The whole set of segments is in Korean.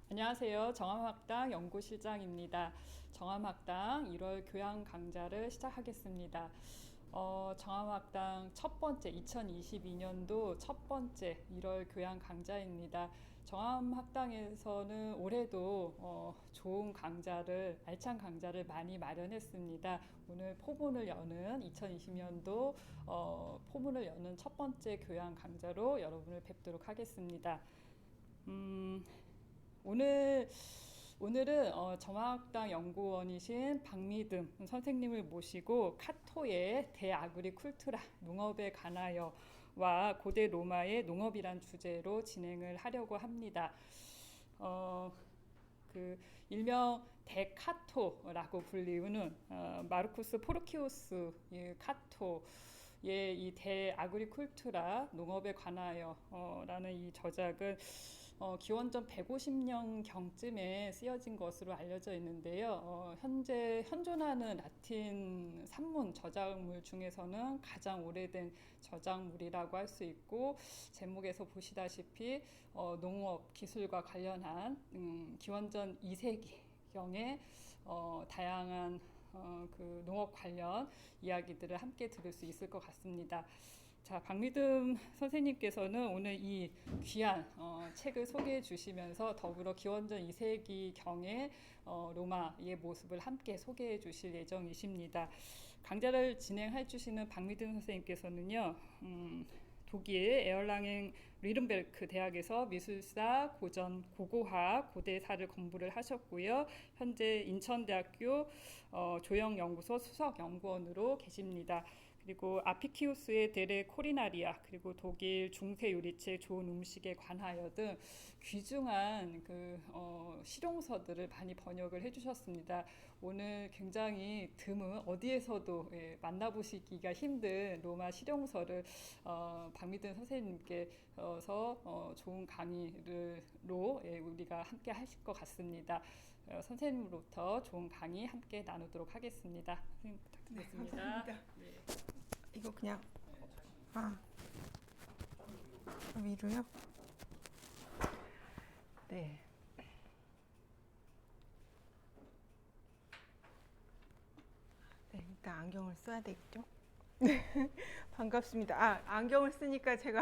안녕하세요. 정암학당 연구실장입니다. 정암학당 1월 교양 강좌를 시작하겠습니다. 정암학당 첫 번째 2022년도 첫 번째 1월 교양 강좌입니다. 정암학당에서는 올해도 좋은 강좌를 알찬 강좌를 많이 마련했습니다. 오늘 포문을 여는 2020년도 포문을 여는 첫 번째 교양 강좌로 여러분을 뵙도록 하겠습니다. 오늘 오늘은 정학당 연구원이신 박미듬 선생님을 모시고 카토의 대아그리쿨투라 농업에 관하여와 고대 로마의 농업이란 주제로 진행을 하려고 합니다. 그 일명 대카토라고 불리우는 마르쿠스 포르키우스 카토의 이 대아그리쿨투라 농업에 관하여라는 이 저작은 기원전 150년 경쯤에 쓰여진 것으로 알려져 있는데요. 현재 현존하는 라틴 산문 저작물 중에서는 가장 오래된 저작물이라고 할 수 있고, 제목에서 보시다시피 농업 기술과 관련한 기원전 2세기경의 다양한 그 농업 관련 이야기들을 함께 들을 수 있을 것 같습니다. 자, 박미듬 선생님께서는 오늘 이 귀한 책을 소개해 주시면서 더불어 기원전 2세기경의 로마의 모습을 함께 소개해 주실 예정이십니다. 강좌를 진행해 주시는 박미듬 선생님께서는요, 독일 에얼랑행 리른베르크 대학에서 미술사, 고전, 고고학, 고대사를 공부를 하셨고요. 현재 인천대학교 조형연구소 수석연구원으로 계십니다. 그리고 아피키우스의 데레 코리나리아, 그리고 독일 중세 요리책 좋은 음식에 관하여 등 귀중한 실용서들을 많이 번역을 해주셨습니다. 오늘 굉장히 드문 어디에서도 만나보시기가 힘든 로마 실용서를 박미든 선생님께서 좋은 강의로 우리가 함께 하실 것 같습니다. 선생님으로부터 좋은 강의 함께 나누도록 하겠습니다. 선생님 부탁드리겠습니다. 네, 감사합니다. 네. 이거 그냥 위로요? 네. 네, 일단 안경을 써야 되겠죠? 네, 반갑습니다. 안경을 쓰니까 제가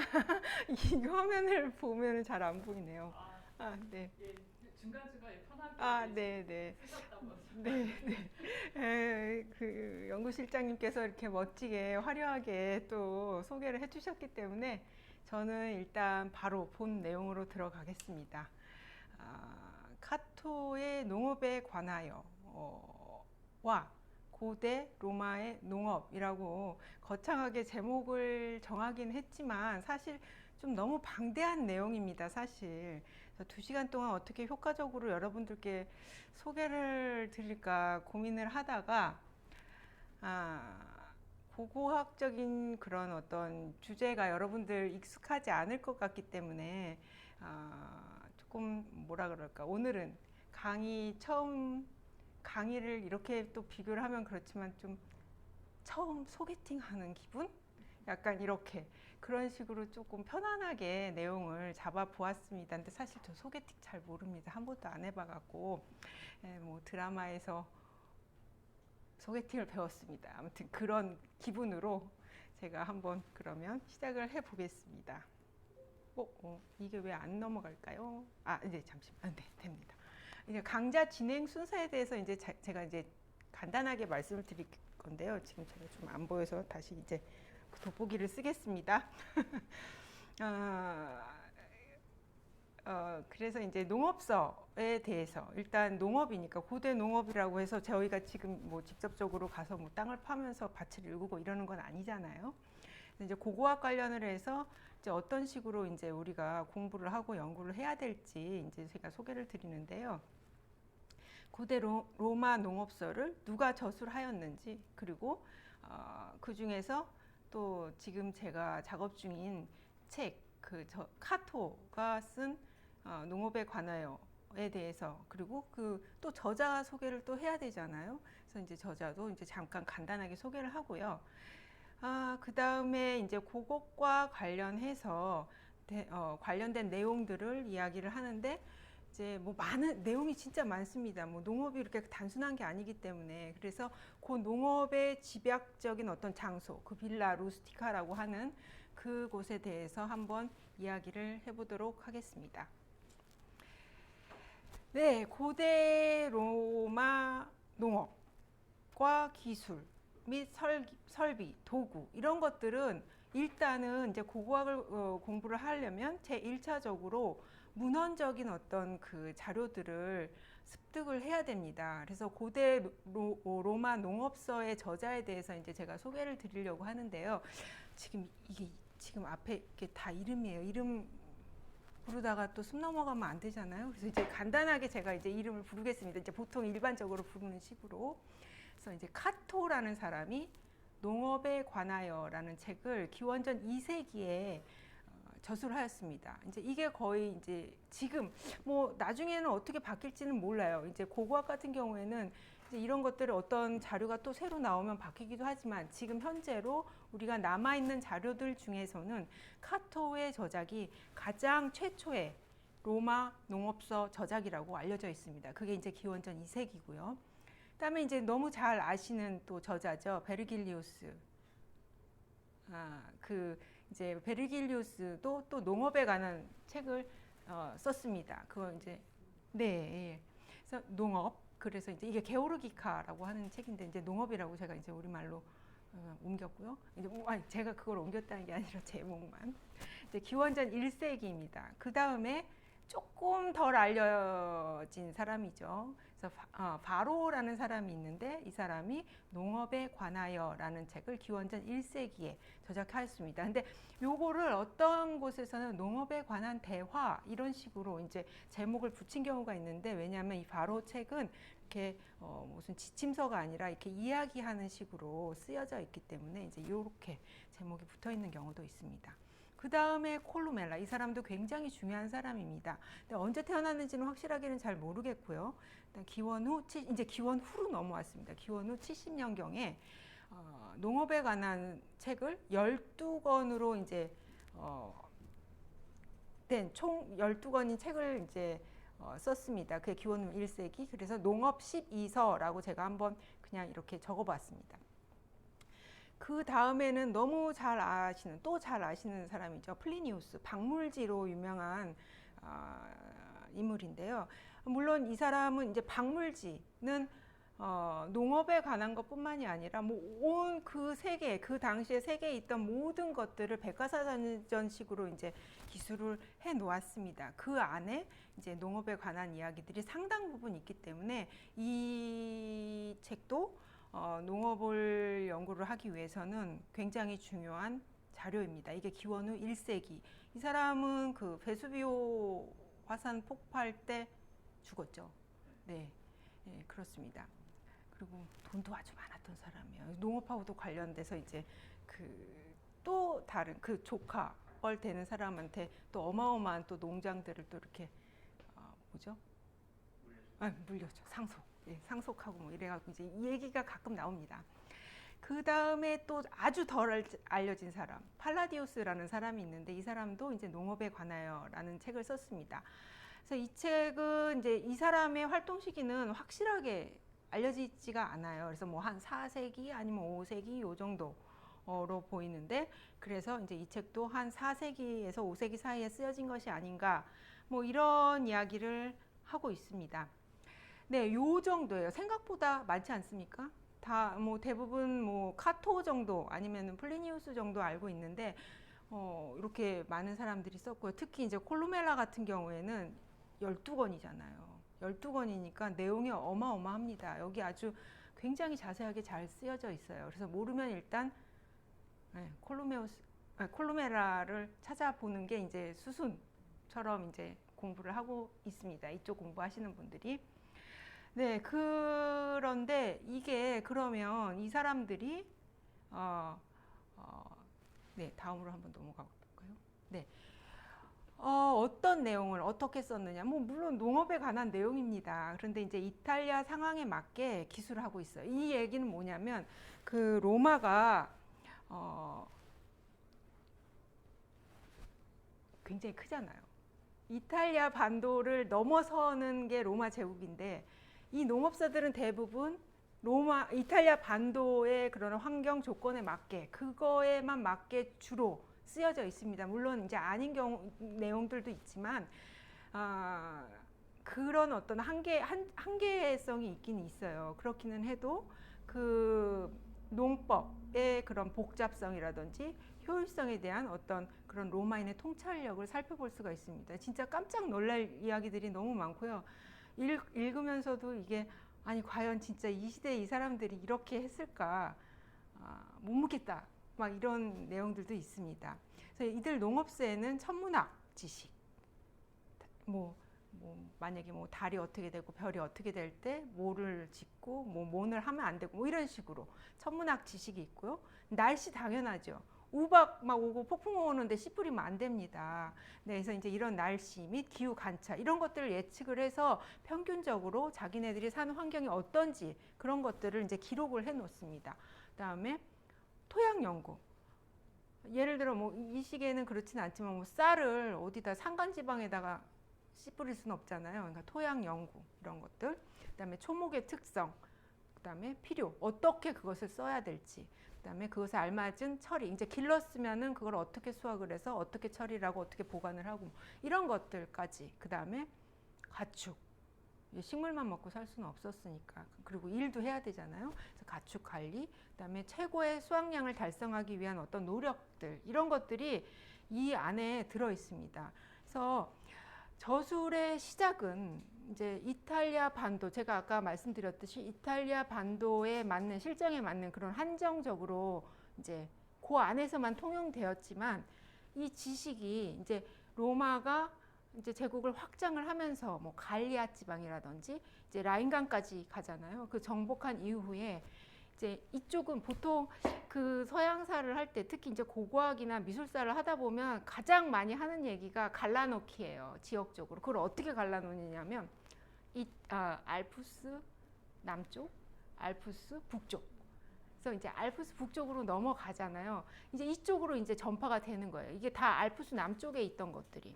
이 화면을 보면 잘 안 보이네요. 네. 예, 중간중간에 편하게 네. 쓰셨다고 하죠. 네. 그 연구실장님께서 이렇게 멋지게 화려하게 또 소개를 해주셨기 때문에 저는 일단 바로 본 내용으로 들어가겠습니다. 카토의 농업에 관하여 와 고대 로마의 농업이라고 거창하게 제목을 정하긴 했지만 사실 좀 너무 방대한 내용입니다. 사실 2시간 동안 어떻게 효과적으로 여러분들께 소개를 드릴까 고민을 하다가 고고학적인 그런 어떤 주제가 여러분들 익숙하지 않을 것 같기 때문에 조금 뭐라 그럴까, 오늘은 강의를 이렇게 또 비교를 하면 그렇지만 좀 처음 소개팅 하는 기분? 약간 이렇게 그런 식으로 조금 편안하게 내용을 잡아 보았습니다. 근데 사실 저 소개팅 잘 모릅니다. 한 번도 안 해봐갖고 뭐 드라마에서 소개팅을 배웠습니다. 아무튼 그런 기분으로 제가 한번 그러면 시작을 해 보겠습니다. 이게 왜 안 넘어갈까요? 이제 잠시만. 네, 됩니다. 이제 강좌 진행 순서에 대해서 이제 제가 이제 간단하게 말씀을 드릴 건데요. 지금 제가 좀 안 보여서 다시 이제 돋보기를 쓰겠습니다. 그래서 이제 농업서에 대해서, 일단 농업이니까 고대 농업이라고 해서 저희가 지금 뭐 직접적으로 가서 뭐 땅을 파면서 밭을 일구고 이러는 건 아니잖아요. 이제 고고학 관련을 해서 이제 어떤 식으로 이제 우리가 공부를 하고 연구를 해야 될지 이제 제가 소개를 드리는데요. 고대 로마 농업서를 누가 저술하였는지, 그리고 그 중에서 또 지금 제가 작업 중인 책, 카토가 쓴 농업에 관하여에 대해서, 그리고 또 저자 소개를 또 해야 되잖아요. 그래서 이제 저자도 이제 잠깐 간단하게 소개를 하고요. 그 다음에 이제 그것과 관련해서 관련된 내용들을 이야기를 하는데, 이제 뭐 많은 내용이 진짜 많습니다. 뭐 농업이 이렇게 단순한 게 아니기 때문에 그래서 그 농업의 집약적인 어떤 장소, 그 빌라 루스티카라고 하는 그곳에 대해서 한번 이야기를 해보도록 하겠습니다. 네, 고대 로마 농업과 기술 및 설비, 도구 이런 것들은 일단은 이제 고고학을 공부를 하려면 제 1차적으로 문헌적인 어떤 그 자료들을 습득을 해야 됩니다. 그래서 고대 로마 농업서의 저자에 대해서 이제 제가 소개를 드리려고 하는데요. 이게 지금 앞에 이게 다 이름이에요. 이름 부르다가 또 숨 넘어가면 안 되잖아요. 그래서 이제 간단하게 제가 이제 이름을 부르겠습니다. 이제 보통 일반적으로 부르는 식으로. 그래서 이제 카토라는 사람이 농업에 관하여라는 책을 기원전 2세기에 저술을 하였습니다. 이제 이게 거의 이제 지금 뭐 나중에는 어떻게 바뀔지는 몰라요. 이제 고고학 같은 경우에는 이제 이런 것들을 어떤 자료가 또 새로 나오면 바뀌기도 하지만 지금 현재로 우리가 남아 있는 자료들 중에서는 카토의 저작이 가장 최초의 로마 농업서 저작이라고 알려져 있습니다. 그게 이제 기원전 2세기고요. 그다음에 이제 너무 잘 아시는 또 저자죠. 베르길리우스. 이제 베르길리우스도 또 농업에 관한 책을 썼습니다. 그건 이제 네, 그래서 농업. 그래서 이제 이게 게오르기카라고 하는 책인데 이제 농업이라고 제가 이제 우리말로 옮겼고요. 이제 제가 그걸 옮겼다는 게 아니라 제목만. 이제 기원전 1세기입니다. 그 다음에 조금 덜 알려진 사람이죠. 그래서 바로라는 사람이 있는데 이 사람이 농업에 관하여라는 책을 기원전 1세기에 저작하였습니다. 근데 요거를 어떤 곳에서는 농업에 관한 대화 이런 식으로 이제 제목을 붙인 경우가 있는데 왜냐하면 이 바로 책은 이렇게 무슨 지침서가 아니라 이렇게 이야기하는 식으로 쓰여져 있기 때문에 이제 이렇게 제목이 붙어 있는 경우도 있습니다. 그 다음에 콜루멜라, 이 사람도 굉장히 중요한 사람입니다. 근데 언제 태어났는지는 확실하게는 잘 모르겠고요. 일단 이제 기원 후로 넘어왔습니다. 기원 후 70년경에 농업에 관한 책을 12권으로 이제 된 총 12권인 책을 이제 썼습니다. 그게 기원 후 1세기. 그래서 농업 12서라고 제가 한번 그냥 이렇게 적어봤습니다. 그 다음에는 너무 잘 아시는 사람이죠. 플리니우스, 박물지로 유명한 인물인데요. 물론 이 사람은 이제 박물지는 농업에 관한 것뿐만이 아니라 뭐 온 그 세계, 그 당시에 세계에 있던 모든 것들을 백과사전식으로 이제 기술을 해 놓았습니다. 그 안에 이제 농업에 관한 이야기들이 상당 부분 있기 때문에 이 책도 농업을 연구를 하기 위해서는 굉장히 중요한 자료입니다. 이게 기원 후 1세기. 이 사람은 그 베수비오 화산 폭발 때 죽었죠. 네, 네, 그렇습니다. 그리고 돈도 아주 많았던 사람이에요. 농업하고도 관련돼서 이제 또 다른 그 조카 뻘 되는 사람한테 또 어마어마한 또 농장들을 또 이렇게 물려죠. 상속. 예, 상속하고 뭐 이래갖고 이제 이 얘기가 가끔 나옵니다. 그 다음에 또 아주 덜 알려진 사람, 팔라디우스라는 사람이 있는데 이 사람도 이제 농업에 관하여라는 책을 썼습니다. 그래서 이 책은 이제 이 사람의 활동 시기는 확실하게 알려지지가 않아요. 그래서 뭐 한 4세기 아니면 5세기 요 정도로 보이는데 그래서 이제 이 책도 한 4세기에서 5세기 사이에 쓰여진 것이 아닌가 뭐 이런 이야기를 하고 있습니다. 네, 요 정도예요. 생각보다 많지 않습니까? 다 뭐 대부분 뭐 카토 정도 아니면 플리니우스 정도 알고 있는데 이렇게 많은 사람들이 썼고요. 특히 이제 콜루멜라 같은 경우에는 12권이잖아요. 12권이니까 내용이 어마어마합니다. 여기 아주 굉장히 자세하게 잘 쓰여져 있어요. 그래서 모르면 일단 콜루멜라를 찾아보는 게 이제 수순처럼 이제 공부를 하고 있습니다. 이쪽 공부하시는 분들이. 네, 그런데 이게 그러면 이 사람들이 네, 다음으로 한번 넘어가 볼까요? 네, 어떤 내용을 어떻게 썼느냐? 뭐 물론 농업에 관한 내용입니다. 그런데 이제 이탈리아 상황에 맞게 기술을 하고 있어요. 이 얘기는 뭐냐면 그 로마가 굉장히 크잖아요. 이탈리아 반도를 넘어서는 게 로마 제국인데 이 농업사들은 대부분 이탈리아 반도의 그런 환경 조건에 맞게 그거에만 맞게 주로 쓰여져 있습니다. 물론 이제 아닌 경우 내용들도 있지만 그런 어떤 한계성이 있긴 있어요. 그렇기는 해도 그 농법의 그런 복잡성이라든지 효율성에 대한 어떤 그런 로마인의 통찰력을 살펴볼 수가 있습니다. 진짜 깜짝 놀랄 이야기들이 너무 많고요. 읽으면서도 이게 아니 과연 진짜 이 시대에 이 사람들이 이렇게 했을까 못 묻겠다 막 이런 내용들도 있습니다. 그래서 이들 농업사에는 천문학 지식 만약에 달이 어떻게 되고 별이 어떻게 될 때 뭐를 짓고 뭐를 하면 안 되고 이런 식으로 천문학 지식이 있고요. 날씨 당연하죠. 우박 막 오고 폭풍 오는데 씨 뿌리면 안 됩니다. 네, 그래서 이제 이런 날씨 및 기후 관찰 이런 것들을 예측을 해서 평균적으로 자기네들이 사는 환경이 어떤지 그런 것들을 이제 기록을 해 놓습니다. 그다음에 토양 연구. 예를 들어 이 시기에는 그렇진 않지만 쌀을 어디다 산간 지방에다가 씨 뿌릴 수는 없잖아요. 그러니까 토양 연구 이런 것들, 그다음에 초목의 특성, 그다음에 필요, 어떻게 그것을 써야 될지, 그다음에 그것에 알맞은 처리, 이제 길렀으면은 그걸 어떻게 수확을 해서 어떻게 처리를 하고 어떻게 보관을 하고 이런 것들까지, 그다음에 가축, 식물만 먹고 살 수는 없었으니까 그리고 일도 해야 되잖아요. 그래서 가축 관리, 그다음에 최고의 수확량을 달성하기 위한 어떤 노력들 이런 것들이 이 안에 들어 있습니다. 그래서 저술의 시작은 이제 이탈리아 반도, 제가 아까 말씀드렸듯이 이탈리아 반도에 맞는 실정에 맞는 그런 한정적으로 이제 그 안에서만 통용되었지만 이 지식이 이제 로마가 이제 제국을 확장을 하면서 갈리아 지방이라든지 이제 라인강까지 가잖아요. 그 정복한 이후에 이제 이쪽은 보통 그 서양사를 할 때 특히 이제 고고학이나 미술사를 하다 보면 가장 많이 하는 얘기가 갈라놓기예요. 지역적으로. 그걸 어떻게 갈라놓느냐면 알프스 남쪽, 알프스 북쪽. 그래서 이제 알프스 북쪽으로 넘어가잖아요. 이제 이쪽으로 이제 전파가 되는 거예요. 이게 다 알프스 남쪽에 있던 것들이.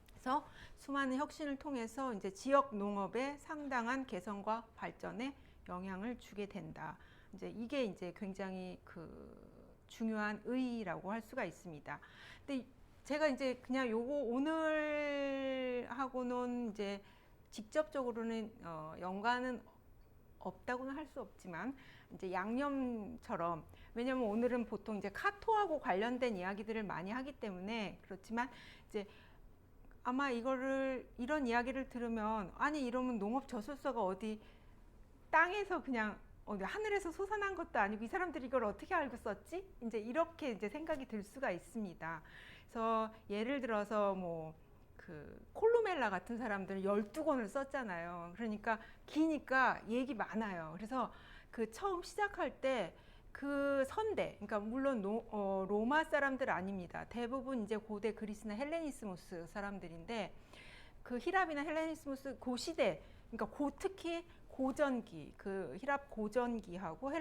그래서 수많은 혁신을 통해서 이제 지역 농업의 상당한 개선과 발전에 영향을 주게 된다. 이제 이게 이제 굉장히 중요한 의의라고 할 수가 있습니다. 근데 제가 이제 그냥 요거 오늘 하고는 이제 직접적으로는 연관은 없다고는 할 수 없지만 이제 양념처럼, 왜냐면 오늘은 보통 이제 카토하고 관련된 이야기들을 많이 하기 때문에 그렇지만 이제 아마 이런 이야기를 들으면 아니 이러면 농업 저술서가 어디 땅에서 그냥 하늘에서 솟아난 것도 아니고 이 사람들이 이걸 어떻게 알고 썼지? 이제 이렇게 이제 생각이 들 수가 있습니다. 그래서 예를 들어서 콜루멜라 같은 사람들은 12권을 썼잖아요. 그러니까 기니까 얘기 많아요. 그래서 처음 시작할 때 그 선대, 그러니까 물론 로마 사람들 아닙니다. 대부분 이제 고대 그리스나 헬레니스무스 사람들인데 그 히랍이나 헬레니스무스 그 시대, 그러니까 특히 고전기, 그 히랍 고전기하고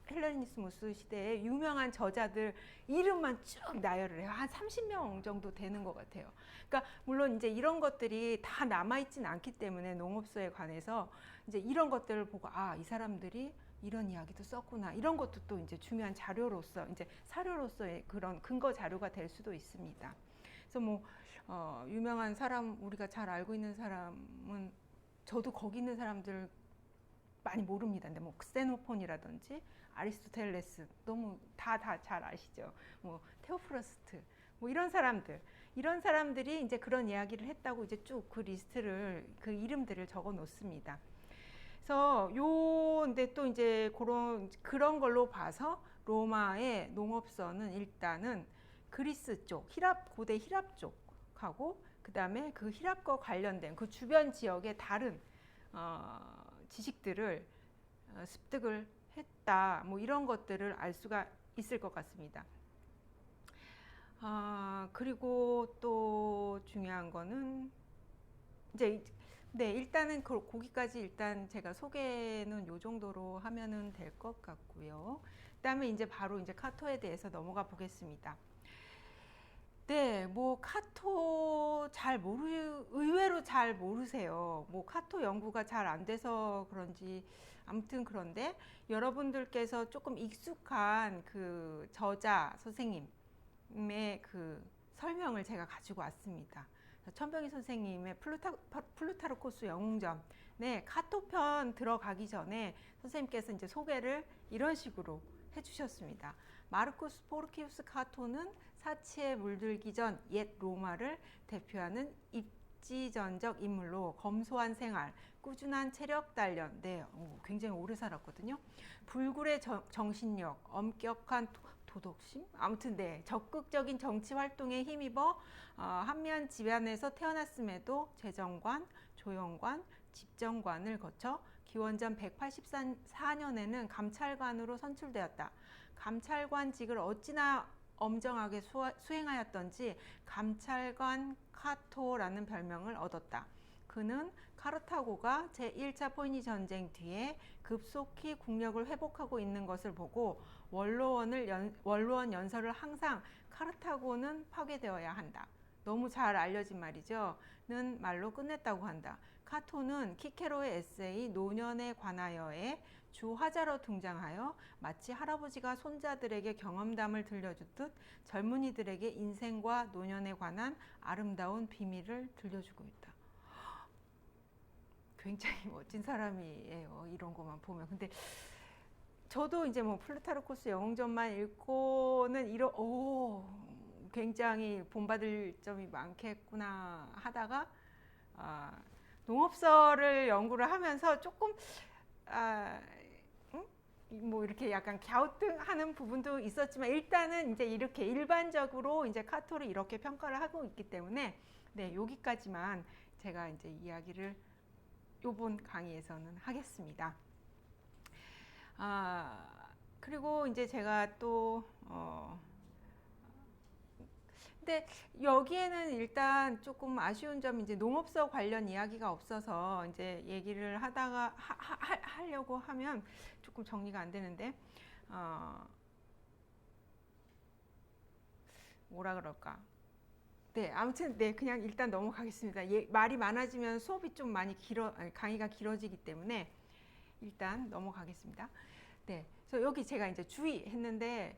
헬레니스무스 시대의 유명한 저자들 이름만 쭉 나열을 해요. 한 30명 정도 되는 것 같아요. 그러니까 물론 이제 이런 것들이 다 남아있진 않기 때문에 농업소에 관해서 이제 이런 것들을 보고 이 사람들이 이런 이야기도 썼구나. 이런 것도 또 이제 중요한 자료로서 이제 사료로서의 그런 근거 자료가 될 수도 있습니다. 그래서 유명한 사람, 우리가 잘 알고 있는 사람은 저도 거기 있는 사람들 많이 모릅니다. 근데 크세노폰이라든지 아리스토텔레스 너무 다 잘 아시죠. 테오프라스트 이런 사람들이 이제 그런 이야기를 했다고 이제 쭉 그 리스트를 그 이름들을 적어 놓습니다. 그래서 근데 또 이제 그런 걸로 봐서 로마의 농업서는 일단은 그리스 쪽, 고대 히랍 쪽하고 그다음에 그 히랍과 관련된 그 주변 지역의 다른 지식들을 습득을 했다. 이런 것들을 알 수가 있을 것 같습니다. 그리고 또 중요한 거는 이제 일단은 거기까지 일단 제가 소개는 요 정도로 하면은 될 것 같고요. 그다음에 이제 바로 이제 카토에 대해서 넘어가 보겠습니다. 네, 뭐 카토 의외로 잘 모르세요. 뭐 카토 연구가 잘 안 돼서 그런지 아무튼 그런데 여러분들께서 조금 익숙한 그 저자 선생님의 그 설명을 제가 가지고 왔습니다. 천병희 선생님의 플루타르코스 영웅전, 네, 카토 편 들어가기 전에 선생님께서 이제 소개를 이런 식으로 해주셨습니다. 마르쿠스 포르키우스 카토는 사치에 물들기 전 옛 로마를 대표하는 입지전적 인물로 검소한 생활, 꾸준한 체력 단련, 네, 굉장히 오래 살았거든요. 불굴의 정신력, 엄격한 도덕심, 아무튼 네, 적극적인 정치 활동에 힘입어 한미한 집안에서 태어났음에도 재정관, 조영관, 집정관을 거쳐 기원전 184년에는 감찰관으로 선출되었다. 감찰관직을 어찌나 엄정하게 수행하였던지 감찰관 카토라는 별명을 얻었다. 그는 카르타고가 제1차 포니니 전쟁 뒤에 급속히 국력을 회복하고 있는 것을 보고 원로원 연설을 항상 카르타고는 파괴되어야 한다. 너무 잘 알려진 말이죠. 는 말로 끝냈다고 한다. 카토는 키케로의 에세이 노년에 관하여에 주 화자로 등장하여 마치 할아버지가 손자들에게 경험담을 들려주듯 젊은이들에게 인생과 노년에 관한 아름다운 비밀을 들려주고 있다. 굉장히 멋진 사람이에요. 이런 것만 보면. 근데 저도 이제 뭐 플루타르코스 영웅전만 읽고는 굉장히 본받을 점이 많겠구나 하다가 농업서를 연구를 하면서 조금 뭐 이렇게 약간 갸우뚱하는 부분도 있었지만 일단은 이제 이렇게 일반적으로 이제 카토를 이렇게 평가를 하고 있기 때문에 네, 여기까지만 제가 이제 이야기를 요번 강의에서는 하겠습니다. 그리고 이제 제가 또 근데 여기에는 일단 조금 아쉬운 점이 이제 농업서 관련 이야기가 없어서 이제 얘기를 하다가 하려고 하면 조금 정리가 안 되는데 뭐라 그럴까? 네, 아무튼 네, 그냥 일단 넘어가겠습니다. 말이 많아지면 수업이 좀 많이 강의가 길어지기 때문에 일단 넘어가겠습니다. 네, 그래서 여기 제가 이제 주의했는데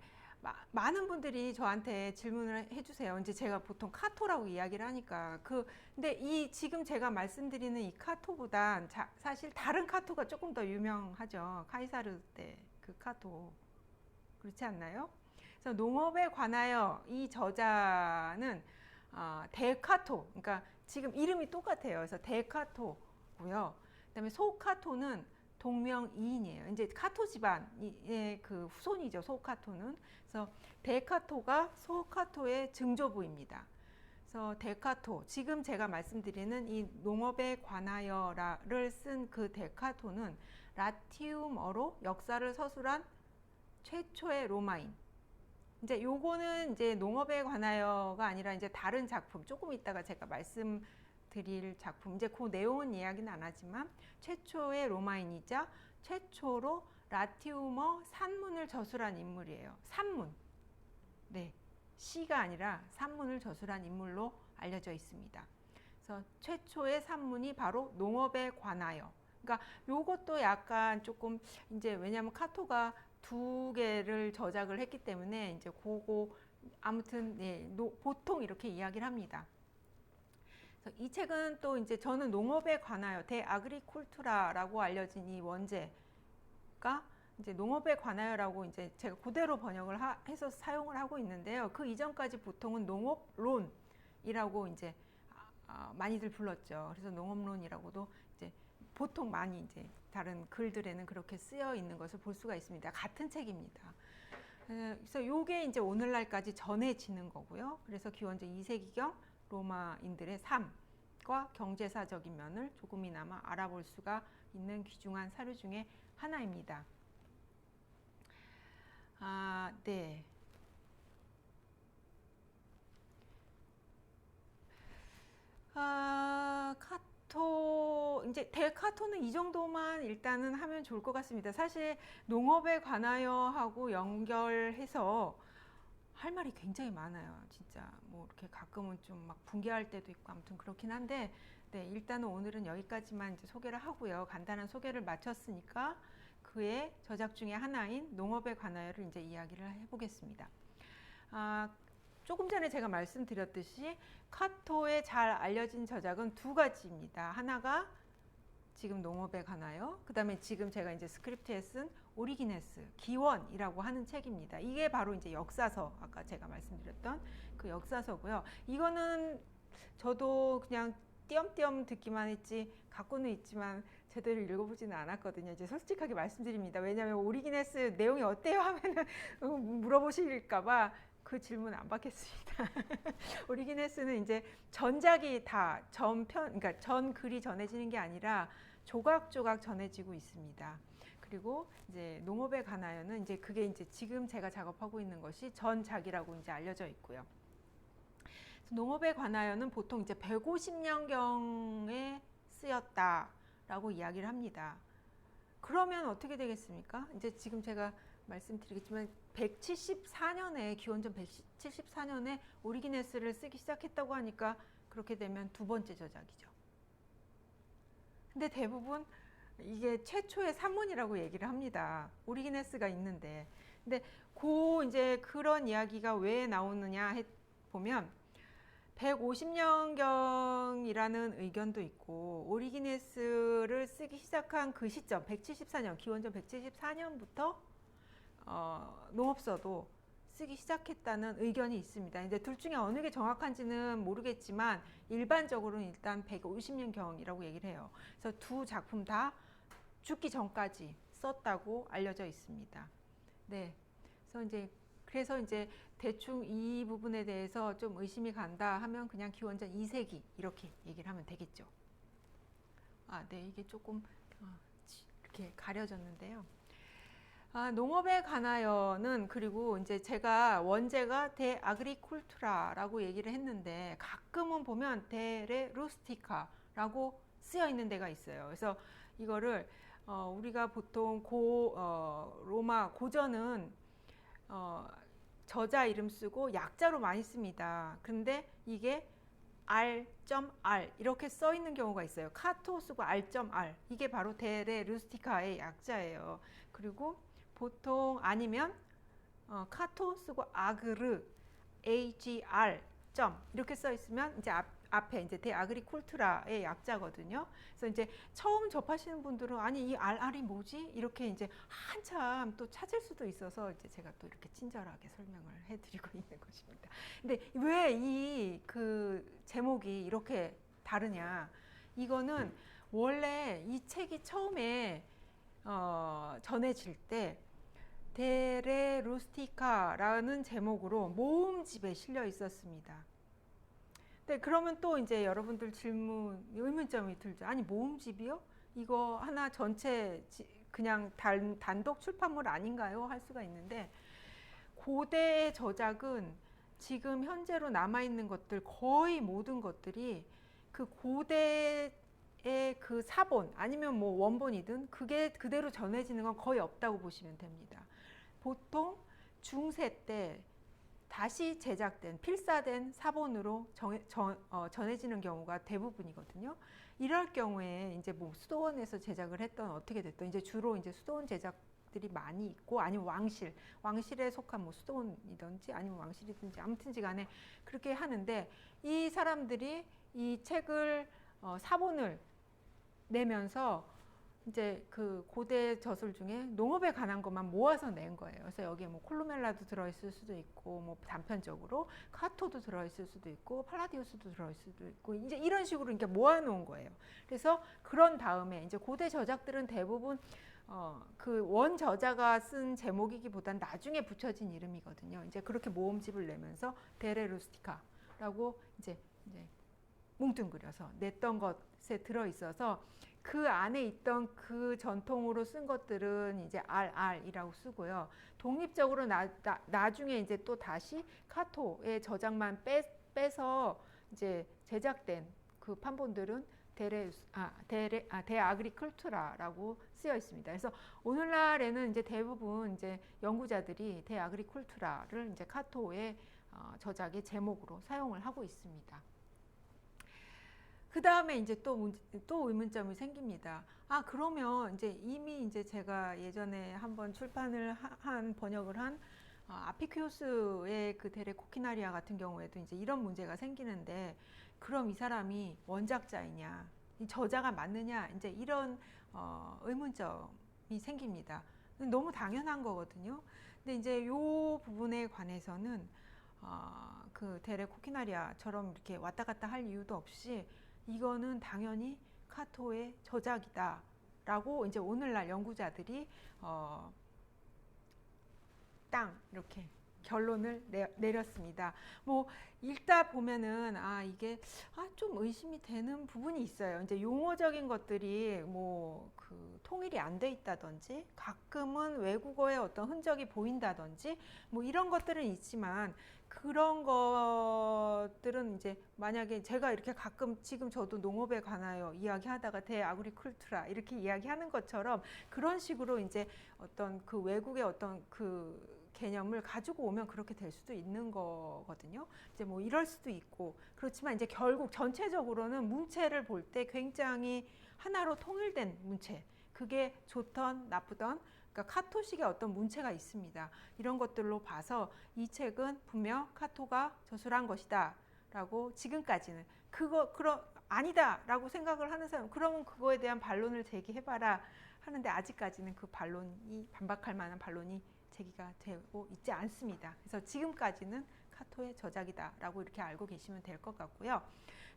많은 분들이 저한테 질문을 해주세요. 이제 제가 보통 카토라고 이야기를 하니까 근데 이 지금 제가 말씀드리는 이 카토보단 사실 다른 카토가 조금 더 유명하죠. 카이사르 때 그 카토 그렇지 않나요? 그래서 농업에 관하여 이 저자는 데카토, 그러니까 지금 이름이 똑같아요. 그래서 데카토고요. 그다음에 소카토는 동명이인이에요. 이제 카토 집안의 그 후손이죠. 소카토는. 그래서 데카토가 소카토의 증조부입니다. 그래서 데카토, 지금 제가 말씀드리는 이 농업에 관하여를 쓴 그 데카토는 라티움어로 역사를 서술한 최초의 로마인. 이제 요거는 이제 농업에 관하여가 아니라 이제 다른 작품, 조금 이따가 제가 말씀드릴 작품, 이제 그 내용은 이야기는 안 하지만 최초의 로마인이자 최초로 라티움어 산문을 저술한 인물이에요. 산문. 네. 시가 아니라 산문을 저술한 인물로 알려져 있습니다. 그래서 최초의 산문이 바로 농업에 관하여. 그러니까 요것도 약간 조금 이제 왜냐하면 카토가 2개를 저작을 했기 때문에 이제 그거 아무튼 네, 보통 이렇게 이야기를 합니다. 그래서 이 책은 또 이제 저는 농업에 관하여 데 아그리쿨투라라고 알려진 이 원제가 이제 농업에 관하여라고 이제 제가 그대로 번역을 해서 사용을 하고 있는데요. 그 이전까지 보통은 농업론이라고 이제 많이들 불렀죠. 그래서 농업론이라고도 이제 보통 많이 이제 다른 글들에는 그렇게 쓰여 있는 것을 볼 수가 있습니다. 같은 책입니다. 그래서 요게 이제 오늘날까지 전해지는 거고요. 그래서 기원전 2세기경 로마인들의 삶과 경제사적인 면을 조금이나마 알아볼 수가 있는 귀중한 사료 중에 하나입니다. 네. 카토 이제 데카토는 이 정도만 일단은 하면 좋을 것 같습니다. 사실 농업에 관하여 하고 연결해서 할 말이 굉장히 많아요. 진짜 뭐 이렇게 가끔은 좀 막 붕괴할 때도 있고 아무튼 그렇긴 한데, 네, 일단은 오늘은 여기까지만 이제 소개를 하고요. 간단한 소개를 마쳤으니까 그의 저작 중에 하나인 농업에 관하여를 이제 이야기를 해보겠습니다. 조금 전에 제가 말씀드렸듯이 카토의 잘 알려진 저작은 두 가지입니다. 하나가 지금 농업에 관하여, 그 다음에 지금 제가 이제 스크립트에 쓴 오리기네스, 기원이라고 하는 책입니다. 이게 바로 이제 역사서, 아까 제가 말씀드렸던 그 역사서고요. 이거는 저도 그냥 띄엄띄엄 듣기만 했지 갖고는 있지만 제대로 읽어보지는 않았거든요. 이제 솔직하게 말씀드립니다. 왜냐하면 오리기네스 내용이 어때요 하면은 물어보실까봐 그 질문 안 받겠습니다. 오리기네스는 이제 전작이 다 그러니까 전 글이 전해지는 게 아니라 조각조각 전해지고 있습니다. 그리고 이제 농업에 관하여는 이제 그게 이제 지금 제가 작업하고 있는 것이 전작이라고 이제 알려져 있고요. 농업에 관하여는 보통 이제 150년경에 쓰였다라고 이야기를 합니다. 그러면 어떻게 되겠습니까? 이제 지금 제가 말씀드리겠지만 174년에 기원전 174년에 오리기네스를 쓰기 시작했다고 하니까 그렇게 되면 두 번째 저작이죠. 근데 대부분 이게 최초의 산문이라고 얘기를 합니다. 오리기네스가 있는데. 근데 이제 그런 이야기가 왜 나오느냐 보면 150년경이라는 의견도 있고, 오리기네스를 쓰기 시작한 그 시점 174년, 기원전 174년부터 농업서도 쓰기 시작했다는 의견이 있습니다. 이제 둘 중에 어느 게 정확한지는 모르겠지만 일반적으로는 일단 150년경이라고 얘기를 해요. 그래서 두 작품 다 죽기 전까지 썼다고 알려져 있습니다. 네, 그래서 이제 대충 이 부분에 대해서 좀 의심이 간다 하면 그냥 기원전 2세기 이렇게 얘기를 하면 되겠죠. 네, 이게 조금 이렇게 가려졌는데요. 농업에 관하여는, 그리고 이제 제가 원제가 데 아그리쿨투라라고 얘기를 했는데 가끔은 보면 데레 루스티카라고 쓰여 있는 데가 있어요. 그래서 이거를 우리가 보통 로마 고전은 저자 이름 쓰고 약자로 많이 씁니다. 근데 이게 R.R 이렇게 써 있는 경우가 있어요. 카토 쓰고 R.R, 이게 바로 데레 루스티카의 약자예요. 그리고 보통 아니면 카토 쓰고 아그르 AGR 이렇게 써 있으면 이제 앞에 이제 데 아그리쿨투라의 약자거든요. 그래서 이제 처음 접하시는 분들은 아니 이 RR이 뭐지? 이렇게 이제 한참 또 찾을 수도 있어서 이제 제가 또 이렇게 친절하게 설명을 해드리고 있는 것입니다. 근데 왜 이 그 제목이 이렇게 다르냐? 이거는 원래 이 책이 처음에 전해질 때 데레 루스티카라는 제목으로 모음집에 실려 있었습니다. 네, 그러면 또 이제 여러분들 의문점이 들죠. 아니 모음집이요? 이거 하나 전체 그냥 단독 출판물 아닌가요? 할 수가 있는데, 고대의 저작은 지금 현재로 남아있는 것들 거의 모든 것들이 그 고대의 그 사본 아니면 뭐 원본이든 그게 그대로 전해지는 건 거의 없다고 보시면 됩니다. 보통 중세 때 다시 제작된 필사된 사본으로 전해지는 경우가 대부분이거든요. 이럴 경우에 이제 뭐 수도원에서 제작을 했던 어떻게 됐던 이제 주로 이제 수도원 제작들이 많이 있고, 아니면 왕실에 속한 뭐 수도원이든지 아니면 왕실이든지 아무튼지간에 그렇게 하는데, 이 사람들이 이 책을 사본을 내면서 이제 그 고대 저술 중에 농업에 관한 것만 모아서 낸 거예요. 그래서 여기에 뭐 콜루멜라도 들어있을 수도 있고, 뭐 단편적으로 카토도 들어있을 수도 있고, 팔라디우스도 들어있을 수도 있고, 이제 이런 식으로 이렇게 모아놓은 거예요. 그래서 그런 다음에 이제 고대 저작들은 대부분 그 원 저자가 쓴 제목이기보단 나중에 붙여진 이름이거든요. 이제 그렇게 모음집을 내면서 데레 루스티카라고 이제 뭉뚱그려서 냈던 것에 들어 있어서, 그 안에 있던 그 전통으로 쓴 것들은 이제 RR이라고 쓰고요. 독립적으로 나중에 이제 또 다시 카토의 저작만 빼서 이제 제작된 그 판본들은 데아그리쿨투라라고 쓰여 있습니다. 그래서 오늘날에는 이제 대부분 이제 연구자들이 데아그리쿨투라를 이제 카토의 저작의 제목으로 사용을 하고 있습니다. 그 다음에 이제 또 의문점이 생깁니다. 그러면 이제 이미 이제 제가 예전에 한번 출판을 번역을 한 아피큐스의 그 데레 코키나리아 같은 경우에도 이제 이런 문제가 생기는데, 그럼 이 사람이 원작자이냐, 이 저자가 맞느냐, 이제 이런 의문점이 생깁니다. 너무 당연한 거거든요. 근데 이제 요 부분에 관해서는 그 데레 코키나리아처럼 이렇게 왔다 갔다 할 이유도 없이 이거는 당연히 카토의 저작이다 라고 이제 오늘날 연구자들이 이렇게 결론을 내렸습니다. 뭐 읽다 보면은 이게 좀 의심이 되는 부분이 있어요. 이제 용어적인 것들이 뭐 그 통일이 안 돼 있다든지, 가끔은 외국어의 어떤 흔적이 보인다든지, 뭐 이런 것들은 있지만, 그런 것들은 이제 만약에 제가 이렇게 가끔 지금 저도 농업에 관하여 이야기하다가 데아그리쿨투라 이렇게 이야기하는 것처럼 그런 식으로 이제 어떤 그 외국의 어떤 그 개념을 가지고 오면 그렇게 될 수도 있는 거거든요. 이제 뭐 이럴 수도 있고, 그렇지만 이제 결국 전체적으로는 문체를 볼 때 굉장히 하나로 통일된 문체, 그게 좋던 나쁘던, 그러니까 카토식의 어떤 문체가 있습니다. 이런 것들로 봐서 이 책은 분명 카토가 저술한 것이다 라고, 지금까지는 아니다 라고 생각을 하는 사람, 그러면 그거에 대한 반론을 제기해봐라 하는데, 아직까지는 그 반론이, 반박할 만한 반론이 제기가 되고 있지 않습니다. 그래서 지금까지는 카토의 저작이다 라고 이렇게 알고 계시면 될 것 같고요.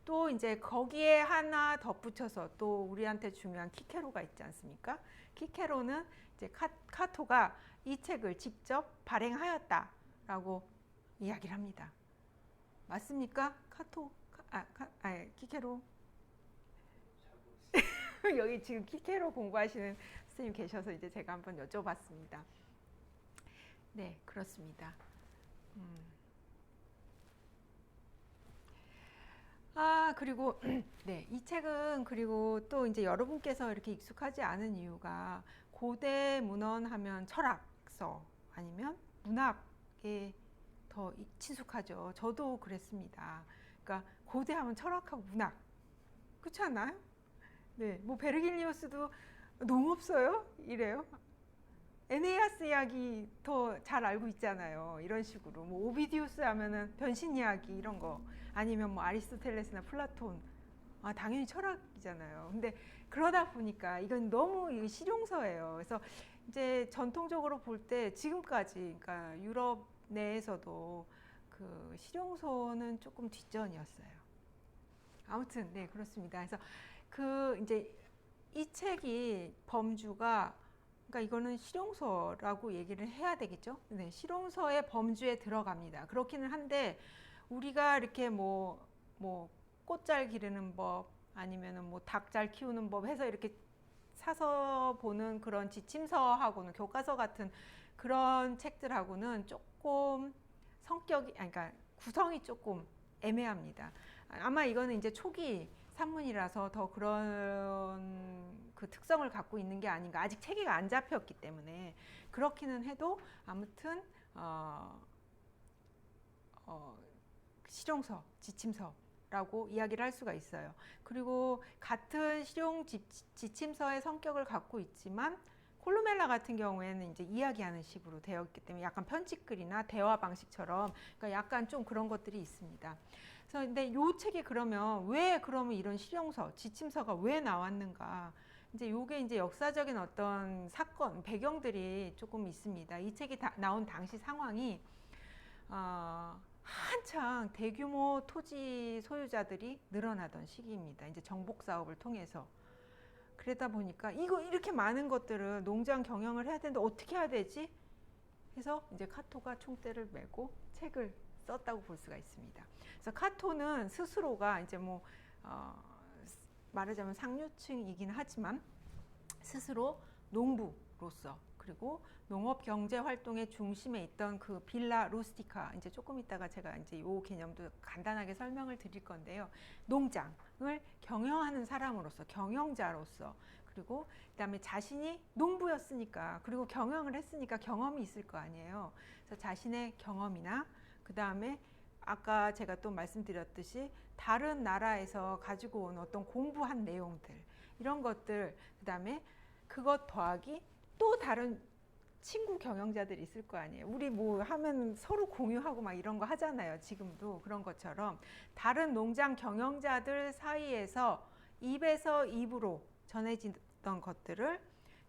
또 이제 거기에 하나 덧붙여서 또 우리한테 중요한 키케로가 있지 않습니까? 키케로는 이제 카토가 이 책을 직접 발행하였다 라고 이야기를 합니다. 맞습니까? 키케로. 여기 지금 키케로 공부하시는 선생님 계셔서 이제 제가 한번 여쭤봤습니다. 네, 그렇습니다. 그리고 네, 이 책은, 그리고 또 이제 여러분께서 이렇게 익숙하지 않은 이유가, 고대 문헌 하면 철학서 아니면 문학에 더 친숙하죠. 저도 그랬습니다. 그러니까 고대 하면 철학하고 문학, 그렇지 않나요? 네, 뭐 베르길리우스도 농업 써요? 이래요. 에네아스 이야기 더 잘 알고 있잖아요. 이런 식으로 뭐 오비디우스 하면은 변신 이야기 이런 거, 아니면 뭐 아리스토텔레스나 플라톤, 당연히 철학이잖아요. 근데 그러다 보니까 이건 너무 실용서예요. 그래서 이제 전통적으로 볼 때 지금까지, 그러니까 유럽 내에서도 그 실용서는 조금 뒷전이었어요. 아무튼 네, 그렇습니다. 그래서 그 이제 이 책이 범주가, 그러니까 이거는 실용서라고 얘기를 해야 되겠죠. 네, 실용서의 범주에 들어갑니다. 그렇기는 한데, 우리가 이렇게 뭐 꽃 잘 기르는 법, 아니면은 뭐 닭 잘 키우는 법 해서 이렇게 사서 보는 그런 지침서하고는, 교과서 같은 그런 책들하고는 조금 성격이, 그러니까 구성이 조금 애매합니다. 아마 이거는 이제 초기 산문이라서 더 그런 그 특성을 갖고 있는 게 아닌가. 아직 체계가 안 잡혔기 때문에. 그렇기는 해도 아무튼 실용서, 지침서라고 이야기를 할 수가 있어요. 그리고 같은 실용 지침서의 성격을 갖고 있지만, 콜루멜라 같은 경우에는 이제 이야기하는 식으로 되어 있기 때문에 약간 편집글이나 대화 방식처럼, 그러니까 약간 좀 그런 것들이 있습니다. 그래서 근데 요 책이 그러면 이런 실용서, 지침서가 왜 나왔는가? 이제 요게 이제 역사적인 어떤 사건, 배경들이 조금 있습니다. 이 책이 나온 당시 상황이 한창 대규모 토지 소유자들이 늘어나던 시기입니다. 이제 정복 사업을 통해서. 그러다 보니까 이거 이렇게 많은 것들을 농장 경영을 해야 되는데 어떻게 해야 되지? 해서 이제 카토가 총대를 메고 책을 썼다고 볼 수가 있습니다. 그래서 카토는 스스로가 이제 뭐 말하자면 상류층이긴 하지만 스스로 농부로서, 그리고 농업 경제 활동의 중심에 있던 그 빌라 루스티카, 이제 조금 있다가 제가 이제 요 개념도 간단하게 설명을 드릴 건데요. 농장을 경영하는 사람으로서, 경영자로서, 그리고 그다음에 자신이 농부였으니까, 그리고 경영을 했으니까 경험이 있을 거 아니에요. 그래서 자신의 경험이나 그다음에 아까 제가 또 말씀드렸듯이 다른 나라에서 가지고 온 어떤 공부한 내용들, 이런 것들, 그다음에 그것 더하기 또 다른 친구 경영자들이 있을 거 아니에요. 우리 뭐 하면 서로 공유하고 막 이런 거 하잖아요. 지금도 그런 것처럼 다른 농장 경영자들 사이에서 입에서 입으로 전해지던 것들을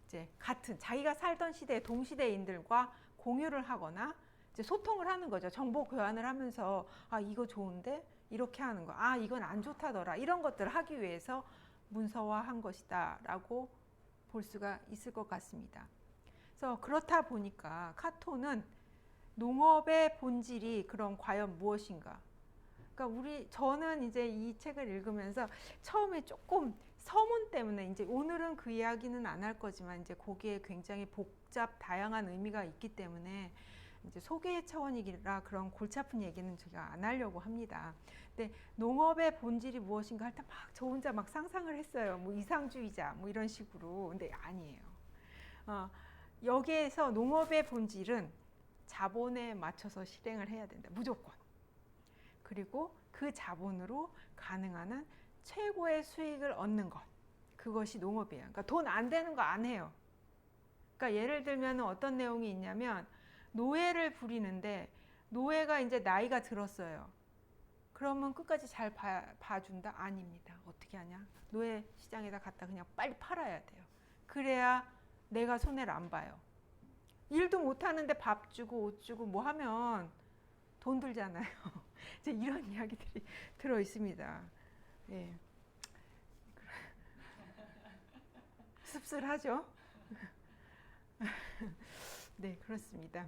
이제 같은 자기가 살던 시대 동시대인들과 공유를 하거나 이제 소통을 하는 거죠. 정보 교환을 하면서 아 이거 좋은데 이렇게 하는 거, 아 이건 안 좋다더라, 이런 것들을 하기 위해서 문서화한 것이다라고 볼 수가 있을 것 같습니다. 그래서 그렇다 보니까 카토는 농업의 본질이 그럼 과연 무엇인가? 그러니까 저는 이제 이 책을 읽으면서 처음에 조금 서문 때문에, 이제 오늘은 그 이야기는 안 할 거지만 이제 거기에 굉장히 복잡 다양한 의미가 있기 때문에 이제 소개의 차원이라 그런 골치 아픈 얘기는 제가 안 하려고 합니다. 근데 농업의 본질이 무엇인가 할 때 막 저 혼자 막 상상을 했어요. 뭐 이상주의자 뭐 이런 식으로. 근데 아니에요. 여기에서 농업의 본질은 자본에 맞춰서 실행을 해야 된다. 무조건. 그리고 그 자본으로 가능한 한 최고의 수익을 얻는 것. 그것이 농업이에요. 그러니까 돈 안 되는 거 안 해요. 그러니까 예를 들면 어떤 내용이 있냐면 노예를 부리는데 노예가 이제 나이가 들었어요. 그러면 끝까지 잘 봐준다? 아닙니다. 어떻게 하냐? 노예 시장에다 갖다 그냥 빨리 팔아야 돼요. 그래야 내가 손해를 안 봐요. 일도 못하는데 밥 주고 옷 주고 뭐 하면 돈 들잖아요. 이제 이런 이야기들이 들어 있습니다. 예. 씁쓸하죠? 네, 그렇습니다.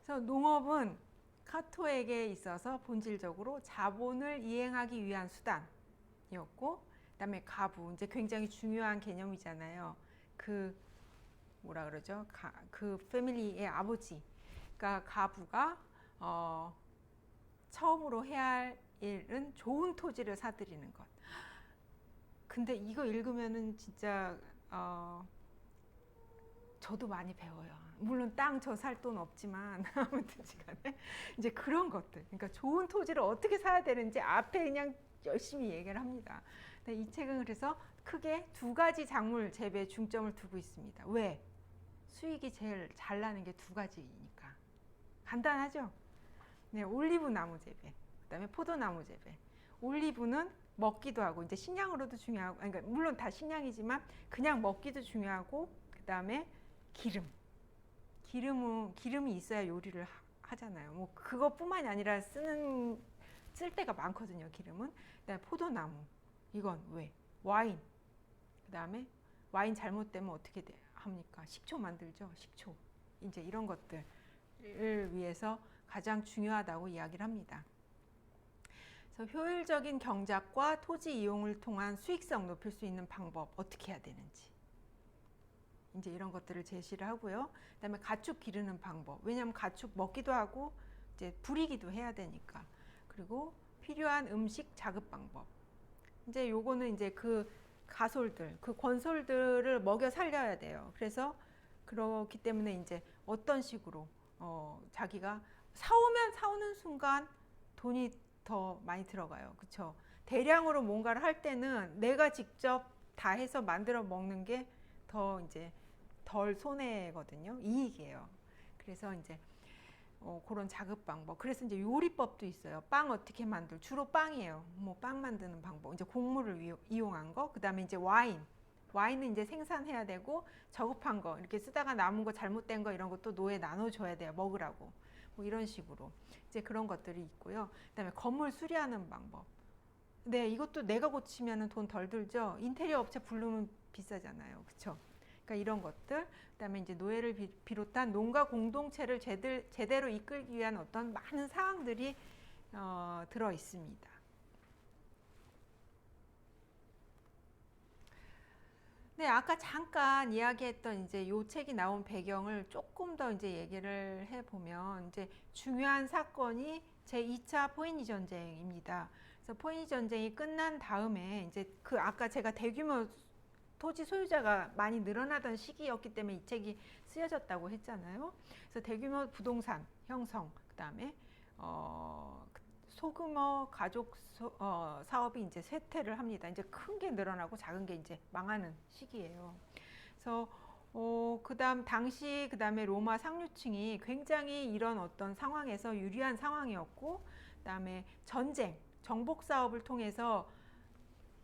그래서 농업은 카토에게 있어서 본질적으로 자본을 이행하기 위한 수단이었고, 그다음에 가부, 이제 굉장히 중요한 개념이잖아요. 그 뭐라 그러죠? 그 패밀리의 아버지, 그러니까 가부가 처음으로 해야 할 일은 좋은 토지를 사들이는 것. 근데 이거 읽으면은 진짜 저도 많이 배워요. 물론 땅 저 살 돈 없지만 아무튼간에 이제 그런 것들, 그러니까 좋은 토지를 어떻게 사야 되는지 앞에 그냥 열심히 얘기를 합니다. 근데 이 책은 그래서 크게 두 가지 작물 재배에 중점을 두고 있습니다. 왜? 수익이 제일 잘 나는 게 두 가지니까. 간단하죠? 네, 올리브 나무 재배, 그다음에 포도나무 재배. 올리브는 먹기도 하고 이제 식량으로도 중요하고, 그러니까 물론 다 식량이지만 그냥 먹기도 중요하고, 그다음에 기름이 있어야 요리를 하잖아요. 뭐 그것뿐만이 아니라 쓸 때가 많거든요. 기름은. 그다음에 포도나무, 이건 왜? 와인. 그다음에 와인 잘못되면 어떻게 합니까? 식초 만들죠. 식초. 이제 이런 것들을 위해서 가장 중요하다고 이야기를 합니다. 그래서 효율적인 경작과 토지 이용을 통한 수익성 높일 수 있는 방법, 어떻게 해야 되는지, 이제 이런 것들을 제시를 하고요. 그다음에 가축 기르는 방법, 왜냐하면 가축 먹기도 하고 이제 부리기도 해야 되니까. 그리고 필요한 음식 자급 방법. 이제 요거는 이제 그 가솔들, 그 권솔들을 먹여 살려야 돼요. 그래서 그렇기 때문에 이제 어떤 식으로 자기가 사오는 순간 돈이 더 많이 들어가요. 그렇죠? 대량으로 뭔가를 할 때는 내가 직접 다 해서 만들어 먹는 게 더 이제 덜 손해거든요. 이익이에요. 그래서 이제 그런 자급 방법. 그래서 이제 요리법도 있어요. 빵 어떻게 주로 빵이에요. 뭐 빵 만드는 방법. 이제 곡물을 이용한 거. 그다음에 이제 와인은 이제 생산해야 되고 저급한 거, 이렇게 쓰다가 남은 거, 잘못된 거 이런 것도 노예 나눠줘야 돼요. 먹으라고. 뭐 이런 식으로 이제 그런 것들이 있고요. 그다음에 건물 수리하는 방법. 네, 이것도 내가 고치면은 돈 덜 들죠. 인테리어 업체 부르면 비싸잖아요. 그렇죠? 그러니까 이런 것들. 그다음에 이제 노예를 비롯한 농가 공동체를 제대로 이끌기 위한 어떤 많은 사항들이 들어 있습니다. 네, 아까 잠깐 이야기했던 이제 요 책이 나온 배경을 조금 더 이제 얘기를 해보면 이제 중요한 사건이 제2차 포에니 전쟁입니다. 그래서 포에니 전쟁이 끝난 다음에 이제 그 아까 제가 대규모 토지 소유자가 많이 늘어나던 시기였기 때문에 이 책이 쓰여졌다고 했잖아요. 그래서 대규모 부동산 형성, 그다음에 소규모 가족 사업이 이제 쇠퇴를 합니다. 이제 큰 게 늘어나고 작은 게 이제 망하는 시기예요. 그래서 그다음에 로마 상류층이 굉장히 이런 어떤 상황에서 유리한 상황이었고, 그다음에 전쟁, 정복 사업을 통해서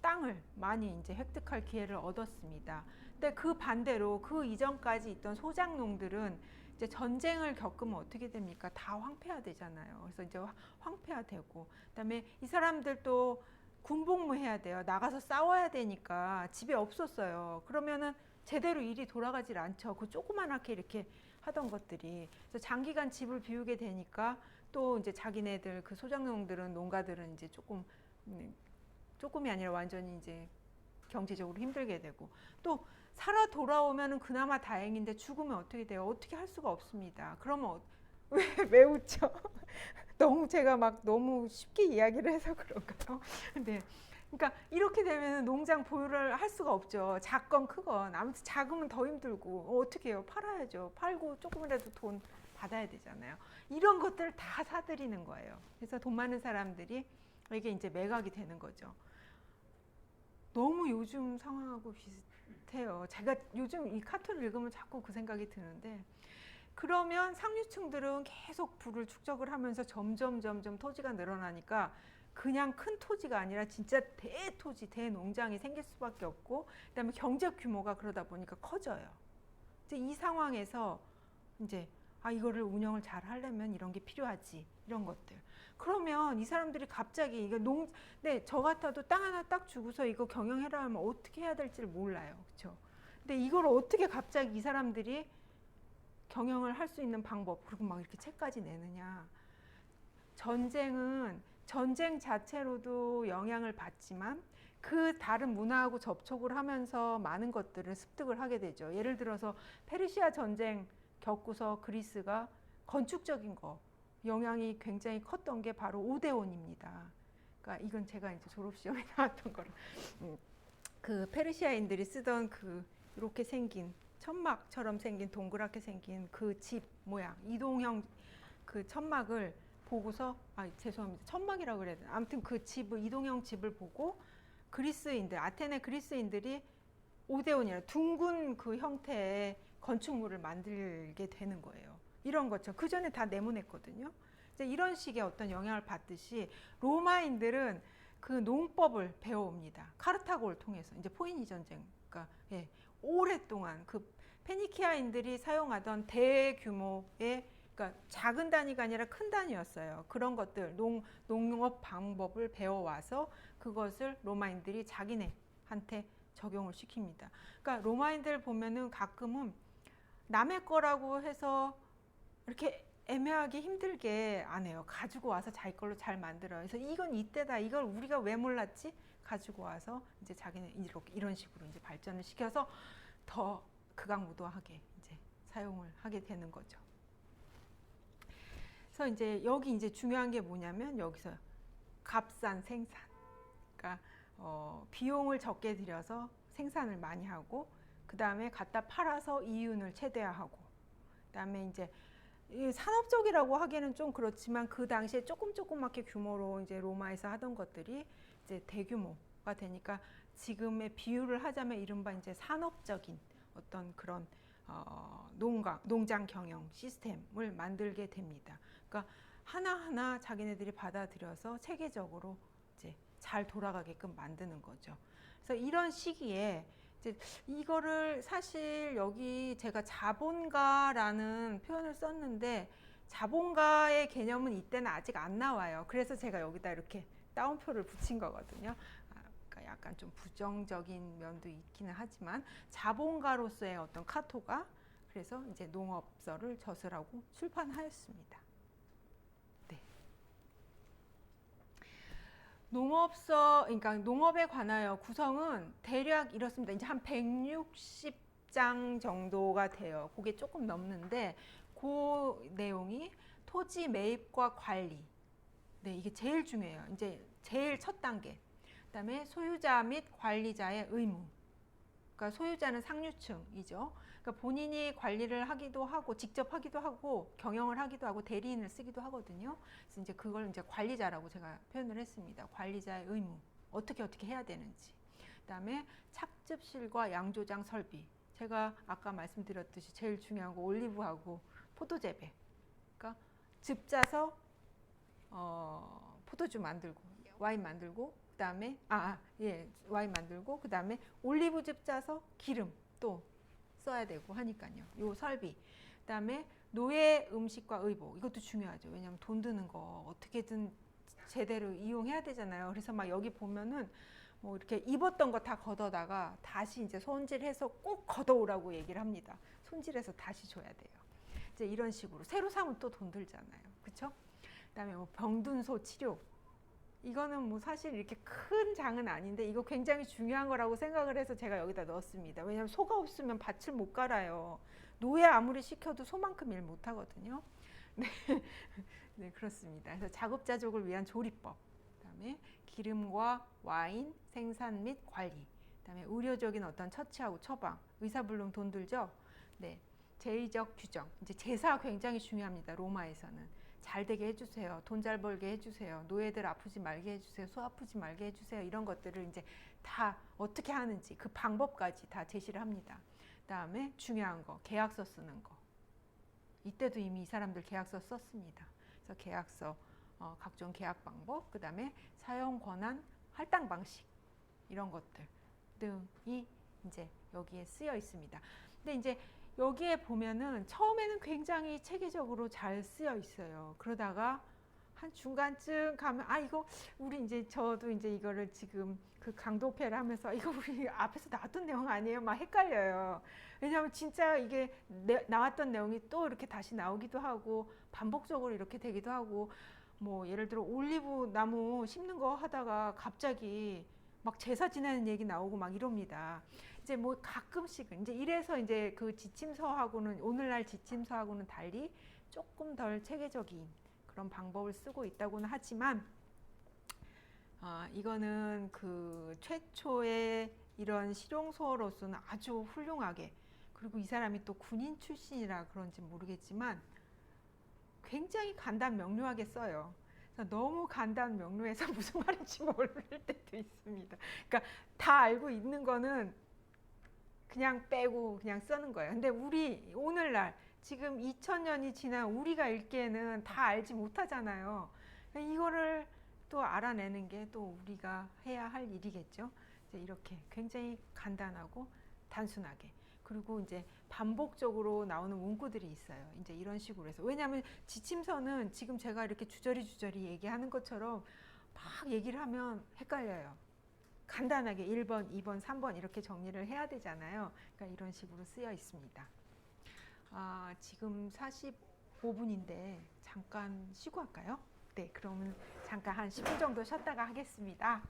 땅을 많이 이제 획득할 기회를 얻었습니다. 근데 그 반대로 그 이전까지 있던 소작농들은 이제 전쟁을 겪으면 어떻게 됩니까? 다 황폐화되잖아요. 그래서 이제 황폐화되고, 그다음에 이 사람들도 군복무해야 돼요. 나가서 싸워야 되니까 집에 없었어요. 그러면은 제대로 일이 돌아가질 않죠. 그 조그만하게 이렇게 하던 것들이. 그래서 장기간 집을 비우게 되니까 또 이제 자기네들 그 소작농들은 농가들은 이제 조금이 아니라 완전히 이제 경제적으로 힘들게 되고, 또 살아 돌아오면은 그나마 다행인데 죽으면 어떻게 돼요? 어떻게 할 수가 없습니다. 그러면 왜 웃죠? 제가 막 너무 쉽게 이야기를 해서 그런가요? 네. 그러니까 이렇게 되면 농장 보유를 할 수가 없죠. 작건 크건. 아무튼 작으면 더 힘들고 어떻게 해요? 팔아야죠. 팔고 조금이라도 돈 받아야 되잖아요. 이런 것들을 다 사들이는 거예요. 그래서 돈 많은 사람들이 이게 이제 매각이 되는 거죠. 너무 요즘 상황하고 비슷해요. 제가 요즘 이 카톡을 읽으면 자꾸 그 생각이 드는데, 그러면 상류층들은 계속 부를 축적을 하면서 점점 토지가 늘어나니까 그냥 큰 토지가 아니라 진짜 대토지, 대농장이 생길 수밖에 없고, 그다음에 경제 규모가 그러다 보니까 커져요. 이제 이 상황에서 이제 이거를 운영을 잘 하려면 이런 게 필요하지, 이런 것들. 그러면 이 사람들이 갑자기 저 같아도 땅 하나 딱 주고서 이거 경영해라 하면 어떻게 해야 될지를 몰라요. 그렇죠? 근데 이걸 어떻게 갑자기 이 사람들이 경영을 할 수 있는 방법, 그리고 막 이렇게 책까지 내느냐. 전쟁은 전쟁 자체로도 영향을 받지만 그 다른 문화하고 접촉을 하면서 많은 것들을 습득을 하게 되죠. 예를 들어서 페르시아 전쟁 겪고서 그리스가 건축적인 거 영향이 굉장히 컸던 게 바로 오데온입니다. 그러니까 이건 제가 이제 졸업시험에 나왔던 거라. 그 페르시아인들이 쓰던 그 이렇게 생긴 천막처럼 생긴 동그랗게 생긴 그 집 모양, 이동형 그 천막을 보고서 죄송합니다. 천막이라고 그래야 되나? 아무튼 그 집을, 이동형 집을 보고 아테네 그리스인들이 오데온이라 둥근 그 형태의 건축물을 만들게 되는 거예요. 이런 것처럼 그 전에 다 네모냈거든요. 이제 이런 식의 어떤 영향을 받듯이 로마인들은 그 농법을 배워옵니다. 카르타고를 통해서 이제 포이니 전쟁, 그러니까 오랫동안 그 페니키아인들이 사용하던 대규모의, 그러니까 작은 단위가 아니라 큰 단위였어요. 그런 것들 농업 방법을 배워와서 그것을 로마인들이 자기네한테 적용을 시킵니다. 그러니까 로마인들 보면은 가끔은 남의 거라고 해서 이렇게 애매하게 힘들게 안 해요. 가지고 와서 자기 걸로 잘 만들어요. 그래서 이건 이때다. 이걸 우리가 왜 몰랐지? 가지고 와서 이제 자기는 이런 식으로 이제 발전을 시켜서 더 극악무도하게 이제 사용을 하게 되는 거죠. 그래서 이제 여기 이제 중요한 게 뭐냐면 여기서 값싼 생산. 그러니까 비용을 적게 들여서 생산을 많이 하고, 그 다음에 갖다 팔아서 이윤을 최대화하고, 그 다음에 이제 산업적이라고 하기에는 좀 그렇지만 그 당시에 조그맣게 규모로 이제 로마에서 하던 것들이 이제 대규모가 되니까 지금의 비유를 하자면 이른바 이제 산업적인 어떤 그런 농장 경영 시스템을 만들게 됩니다. 그러니까 하나하나 자기네들이 받아들여서 체계적으로 이제 잘 돌아가게끔 만드는 거죠. 그래서 이런 시기에 이제 이거를 사실 여기 제가 자본가라는 표현을 썼는데 자본가의 개념은 이때는 아직 안 나와요. 그래서 제가 여기다 이렇게 따옴표를 붙인 거거든요. 그러니까 약간 좀 부정적인 면도 있기는 하지만 자본가로서의 어떤 카토가 그래서 이제 농업서를 저술하고 출판하였습니다. 네. 그러니까 농업에 관하여 구성은 대략 이렇습니다. 이제 한 160장 정도가 돼요. 그게 조금 넘는데 그 내용이 토지 매입과 관리. 네, 이게 제일 중요해요. 이제 제일 첫 단계. 그다음에 소유자 및 관리자의 의무. 그러니까 소유자는 상류층이죠. 그러니까 본인이 관리를 하기도 하고 직접 하기도 하고 경영을 하기도 하고 대리인을 쓰기도 하거든요. 그래서 이제 그걸 이제 관리자라고 제가 표현을 했습니다. 관리자의 의무. 어떻게 해야 되는지. 그다음에 착즙실과 양조장 설비. 제가 아까 말씀드렸듯이 제일 중요한 거 올리브하고 포도 재배. 그러니까 즙 짜서 포도주 만들고 와인 만들고 그다음에 와인 만들고 그다음에 올리브즙 짜서 기름 또 써야 되고 하니까요. 요 설비. 그다음에 노예 음식과 의복. 이것도 중요하죠. 왜냐하면 돈 드는 거 어떻게든 제대로 이용해야 되잖아요. 그래서 막 여기 보면은 뭐 이렇게 입었던 거 다 걷어다가 다시 이제 손질해서 꼭 걷어오라고 얘기를 합니다. 손질해서 다시 줘야 돼요. 이제 이런 식으로 새로 사면 또 돈 들잖아요. 그렇죠? 그다음에 뭐 병든소 치료. 이거는 뭐 사실 이렇게 큰 장은 아닌데 이거 굉장히 중요한 거라고 생각을 해서 제가 여기다 넣었습니다. 왜냐하면 소가 없으면 밭을 못 갈아요. 노예 아무리 시켜도 소만큼 일 못 하거든요. 네. 네, 그렇습니다. 그래서 자급자족을 위한 조리법, 그다음에 기름과 와인 생산 및 관리, 그다음에 의료적인 어떤 처치하고 처방, 의사불능 돈 들죠. 네, 제의적 규정. 이제 제사 굉장히 중요합니다. 로마에서는. 잘 되게 해주세요. 돈 잘 벌게 해주세요. 노예들 아프지 말게 해주세요. 소 아프지 말게 해주세요. 이런 것들을 이제 다 어떻게 하는지 그 방법까지 다 제시를 합니다. 그다음에 중요한 거 계약서 쓰는 거. 이때도 이미 이 사람들 계약서 썼습니다. 그래서 계약서 각종 계약 방법, 그다음에 사용 권한, 할당 방식 이런 것들 등이 이제 여기에 쓰여 있습니다. 근데 이제 여기에 보면은 처음에는 굉장히 체계적으로 잘 쓰여 있어요. 그러다가 한 중간쯤 가면 이거 우리 이제 저도 이제 이거를 지금 그 강도패를 하면서 이거 우리 앞에서 나왔던 내용 아니에요? 막 헷갈려요. 왜냐하면 진짜 이게 나왔던 내용이 또 이렇게 다시 나오기도 하고 반복적으로 이렇게 되기도 하고 뭐 예를 들어 올리브 나무 심는 거 하다가 갑자기 막 제사 지내는 얘기 나오고 막 이럽니다. 이제 뭐 가끔씩은 이제 이래서 이제 그 지침서하고는 오늘날 지침서하고는 달리 조금 덜 체계적인 그런 방법을 쓰고 있다고는 하지만 이거는 그 최초의 이런 실용서로서는 아주 훌륭하게, 그리고 이 사람이 또 군인 출신이라 그런지 모르겠지만 굉장히 간단 명료하게 써요. 그래서 너무 간단 명료해서 무슨 말인지 모를 때도 있습니다. 그러니까 다 알고 있는 거는 그냥 빼고 그냥 쓰는 거예요. 근데 우리 오늘날 지금 2000년이 지난 우리가 읽기에는 다 알지 못하잖아요. 이거를 또 알아내는 게 또 우리가 해야 할 일이겠죠. 이제 이렇게 굉장히 간단하고 단순하게, 그리고 이제 반복적으로 나오는 문구들이 있어요. 이제 이런 식으로 해서. 왜냐하면 지침서는 지금 제가 이렇게 주저리 얘기하는 것처럼 막 얘기를 하면 헷갈려요. 간단하게 1번, 2번, 3번 이렇게 정리를 해야 되잖아요. 그러니까 이런 식으로 쓰여 있습니다. 지금 45분인데 잠깐 쉬고 할까요? 네, 그러면 잠깐 한 10분 정도 쉬었다가 하겠습니다.